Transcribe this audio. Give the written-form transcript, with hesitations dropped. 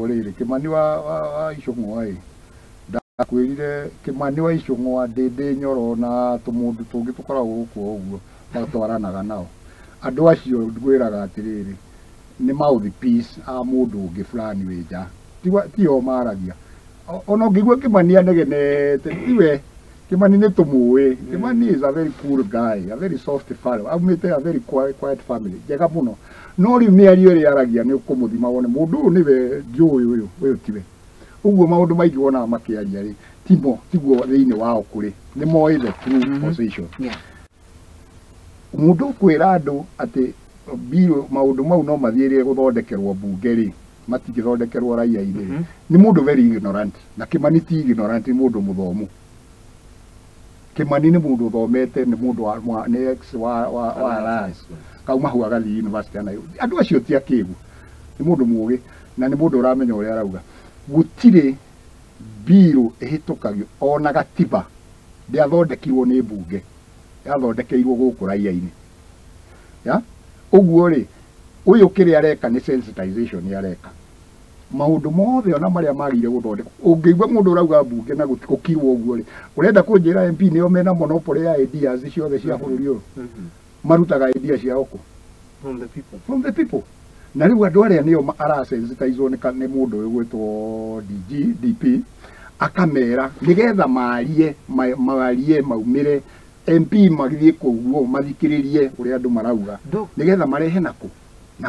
Riri Kimani wa Icũng'wa ndakwĩrire Kimani wa Icũng'wa ndĩndĩ Nyoro na tũmũndũ tũngĩ tũkoragwo gũkũ ũguo matwaranaga nao. Andũ acio ngwĩraga atĩrĩrĩ nĩ mouthpiece a mũndũ ũngĩ fulani wĩ nja, tio maragia. Ona ũngĩigua Kimani anegenete tiwe. Kimani nĩ tũmũĩ. Kimani is a very cool guy, a very soft fellow. Aumĩte a very quiet family, njega mũno. No rĩu mĩario ĩrĩa aragia nĩ ũkũmũthima wone mũndũ ũyũ nĩwe njũĩ ũyũ tiwe. Ũguo maũndũ maingĩ wonaga makĩaria rĩ tiguo thĩinĩ wao kũrĩ, nĩ moĩ the true position. Mũndũ kwĩra andũ atĩ maũndũ mau no mathiĩre gũthondekerwo mbunge rĩ matingĩthondekerwo raia-inĩ rĩ nĩ mũndũ very ignorant, na Kimani ti ignorant, nĩ mũndũ mũthomu. Kimani nĩ mũndũ ũthomete, nĩ mũndũ nĩ ex wa Alliance kauma hau agathiĩ university ya Nairobi. Andũ acio ti akĩĩgu, nĩ mũndũ mũũgĩ na nĩ mũndũ ũramenya ũrĩa arauga. Gũtirĩ mbirũ ĩhĩtũkagio ona gatiba ndĩathondekirwo nĩ mbunge, yathondekeirwo gũkũ raia-inĩ. Ũguo rĩ ũyũ kĩrĩa areka nĩ sensitization areka. Maũndũ mothe ona marĩa magire gũthondeka. Ũngĩigua mũndũ ũrauga mbunge na gũkirwo ũguo rĩ ũrenda kũnjĩra MP nĩo mena monopoly ya ideas ciothe cia bũrũri ũyũ. Marutaga ideas ciao kũ? From the people. Na rĩu andũ arĩa nĩo arasensitizwo nĩ mũndũ ũyũ gwĩtwo DP akamera nĩgetha marie maumĩre MP magithiĩ kũu mathikĩrĩrie ũrĩa andũ marauga nĩgetha marehe nakũ na